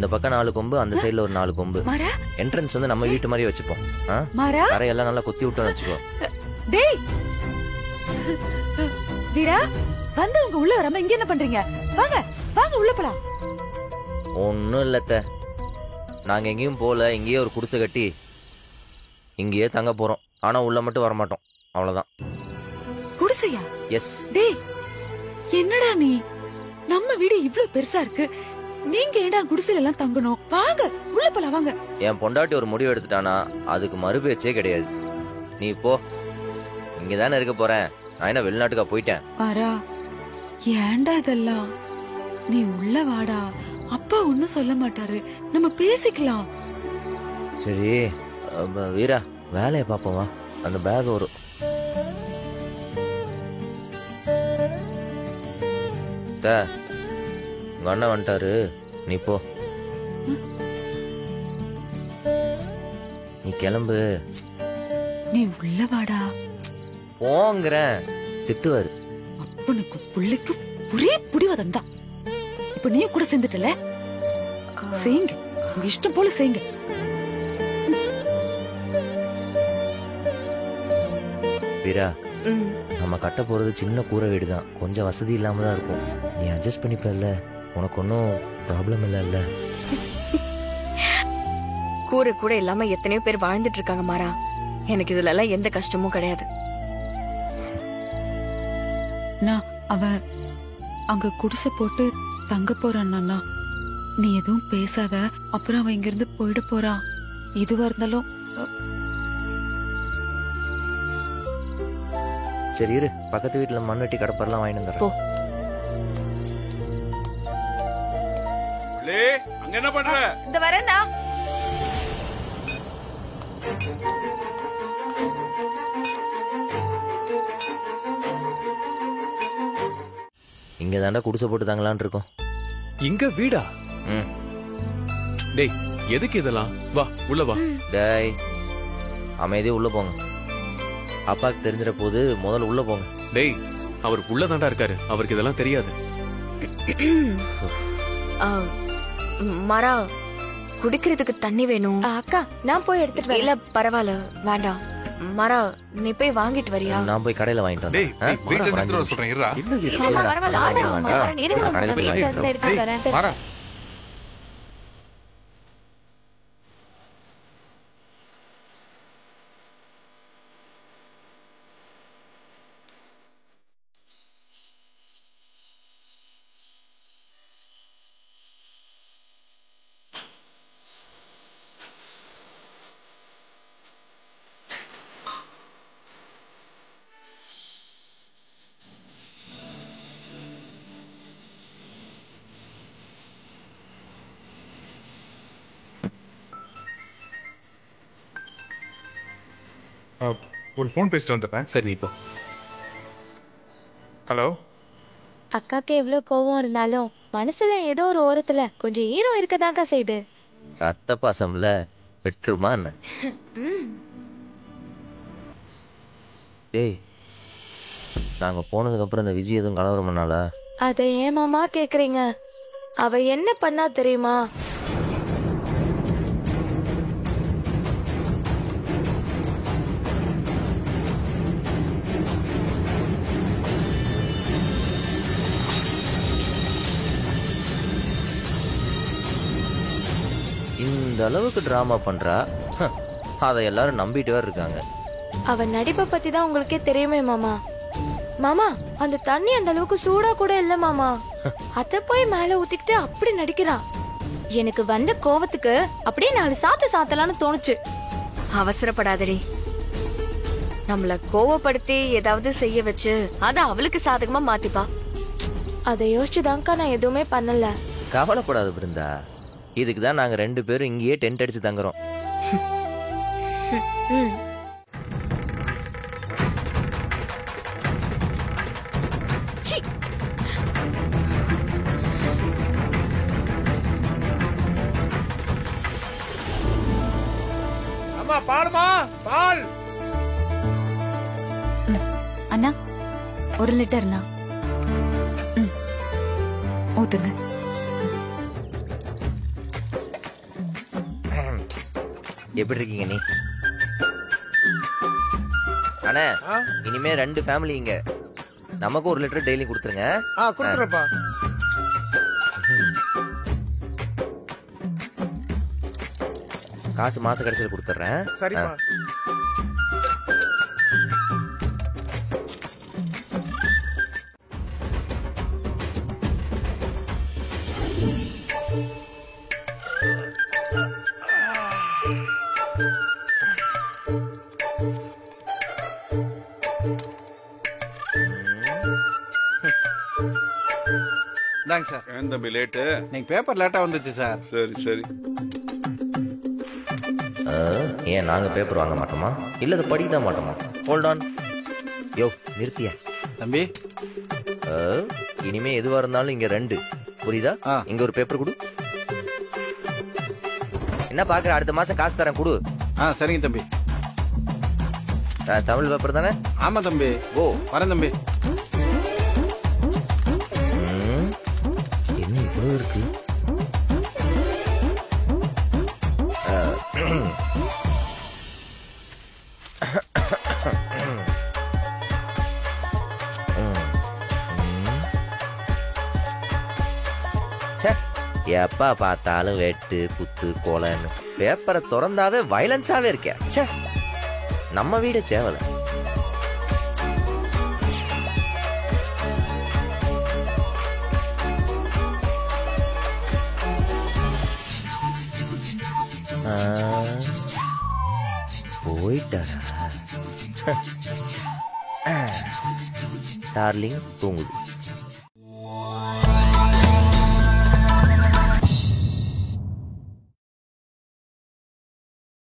இந்த பக்கம் 4 கொம்பு, அந்த சைடுல ஒரு 4 கொம்பு. என்ட்ரன்ஸ் வந்து நம்ம வீட்டு மாதிரியே வச்சுப்போம். தரையெல்லாம் நல்லா கொத்தி விட்டோம்னு வச்சுக்கோ. டேய் வீரா, வந்தவங்க உள்ள வராம இங்க என்ன பண்றீங்க? வாங்க வாங்க உள்ள போலாம். ஒன்னும் இல்லத்த, நாங்க எங்கேயும் போல. இங்கேயே ஒரு குடிசை கட்டி இங்கேயே தங்க போறோம். ஆனா உள்ள மட்டும் வர மாட்டோம், அவ்வளவுதான். குடிசையா? எஸ். டேய் என்னடா நீ, நம்ம வீடு இவ்ளோ பெருசா இருக்கு, நீங்க ஏடா குடிசையில எல்லாம் தங்கணும்? வாங்க உள்ள போலாம் வாங்க. என் பொண்டாட்டி ஒரு முடிவு எடுத்துட்டானா அதுக்கு மறுபேச்சே கிடையாது. நீ போ, இங்கதானே இருக்க போறேன். நான் என்ன வெளிநாட்டுக்கா போயிட்டேன்? பாரா, ஏன்டா இதெல்லாம்? நீ உள்ள வாடா, அப்பா ஒண்ணும் சொல்ல மாட்டாரு, நம்ம பேசிக்கலாம். சரி வீரா, வேலையை பாப்போம் வா. அந்த பேக் வரும். உங்க அண்ணன் வந்துட்டாரு, நீ போ. நீ கிளம்பு. நீ உள்ள வாடா. போங்கிறேன், திட்டுவாரு. அப்பனுக்கு புள்ளைக்கு ஒரே புடிவாதம் தான். இப்ப நீ கூட சேர்ந்துட்டல, செய்யுங்க உங்க இஷ்டம் போல செய்யுங்க. வீரா, நம்ம கட்ட போறது சின்ன கூரை வீடு தான், கொஞ்சம் வசதி இல்லாம தான் இருக்கும். நீ அட்ஜஸ்ட் பண்ணிப்பல, உனக்கு ஒன்னும் ப்ராப்ளம் இல்ல. கூரை கூட இல்லாம எத்தனையோ பேர் வாழ்ந்துட்டு இருக்காங்க மாறா. எனக்கு இதுல எல்லாம் எந்த கஷ்டமும் கிடையாது. நான் அவன் அங்க குடிசை போட்டு தங்க போறான்னா, நீ எதுவும் பேசாத. அப்புறம் அவன் இங்க இருந்து போயிட போறான். இதுவா இருந்தாலும் சரி இரு, பக்கத்து வீட்டுல மண்வெட்டி கடப்பரெல்லாம் வாங்கிட்டு வந்துடுறேன். அங்க என்ன பண்ற? இந்த வரேன்னா இங்க தாண்டா குடிசை போட்டு தாங்கலான் இருக்கோம். இங்க வீடா? டேய் எதுக்கு இதெல்லாம்? வா உள்ள வா. டேய் அமைதியா உள்ள போங்க. அப்பாக்கு தெரிஞ்சிட போது, முதல்ல உள்ள போங்க. டேய் அவர் உள்ளதாண்டா இருக்காரு, அவருக்கு இதெல்லாம் தெரியாது. மாறா, குடிக்கிறதுக்கு தண்ணி வேணும். அக்கா நான் போய் எடுத்துட்டு இல்ல பரவாயில்ல வேண்டாம். மாறா, நீ போய் வாங்கிட்டு வரியா? நான் போய் கடையில வாங்கிட்டு வந்தேன். ஒரு ஃபோன் பேசிட்டு வந்துடுறேன். சரி நீ போ. ஹலோ. அக்காக்கு எவ்வளவு கோவம் இருந்தாலும் மனசுல ஏதோ ஒரு ஓரத்துல கொஞ்சம் ஈரம் இருக்கதாக்கா செய்யுது. ரத்த பாசம்ல வெற்றுமா என்ன? டேய், நாங்க போனதுக்கு அப்புறம் இந்த விஜய் எதுவும் கலவரம் பண்ணால? அதை ஏமாமா கேக்குறீங்க? அவ என்ன பண்ணா தெரியுமா? இந்த அளவுக்கு டிராமா பண்றா, அதை எல்லாரும் நம்பிட்டு வேற இருக்காங்க. அவ நடிப்பை பத்தி தான் உங்களுக்கே தெரியுமே மாமா. மாமா, அந்த தண்ணி அந்த அளவுக்கு சூடா கூட இல்ல மாமா. அத போய் மேல ஊத்திக்கிட்டு அப்படி நடிக்கிறா. எனக்கு வந்த கோவத்துக்கு அப்படியே 4 சாத்து சாத்தலான்னு தோணுச்சு. அவசரப்படாதடி. நம்மள கோவப்படுத்தி ஏதாவது செய்ய வச்சு அத அவளுக்கு சாதகமா மாத்திப்பா. அதை யோசிச்சுதான்க்கா நான் எதுவுமே பண்ணல. கவலைப்படாத பிருந்தா, இதுக்கு தான் நாங்க 2 பேரும் இங்கேயே டென்ட் அடிச்சு தங்குறோம். அம்மா பால்மா, பால். அண்ணா 1 லிட்டர்னா ஊத்துங்க. எப்படி இருக்கீங்க நீ? அண்ணே, இனிமே 2 ஃபேமிலி இங்க. நமக்கு ஒரு லிட்டர் டெய்லி கொடுத்துருங்க. கொடுத்துறப்பா. காசு மாச கடைசியில் கொடுத்துட்றேன். சரிப்பா. இந்தாங்க சார். ஏன் தம்பி லேட்டு? நீங்க பேப்பர் லேட்டா வந்துச்சு சார். சரி சரி. ஏன் நாங்க பேப்பர் வாங்க மாட்டோமா? இல்ல அது படிக்க தான் மாட்டோமா? Hold on. யோ நிறுத்தியா தம்பி? இனிமே எதுவா இருந்தாலும் இங்க 2 புரியுதா? இங்க ஒரு பேப்பர் கொடு. என்ன பாக்குற? அடுத்த மாசம் காசு தரேன் கொடு. சரிங்க தம்பி. தமிழ் பேப்பர் தானே? ஆமா தம்பி. ஓ வரேன் தம்பி. என்ன இவ்வளவு இருக்கு? எப்ப பார்த்தாலும் வெட்டு குத்து கொலைன்னு பேப்பரை திறந்தாவே வயலன்ஸாவே இருக்க. நம்ம வீடு தேவல. போயிட்டாரா? டார்லிங் தூங்குது.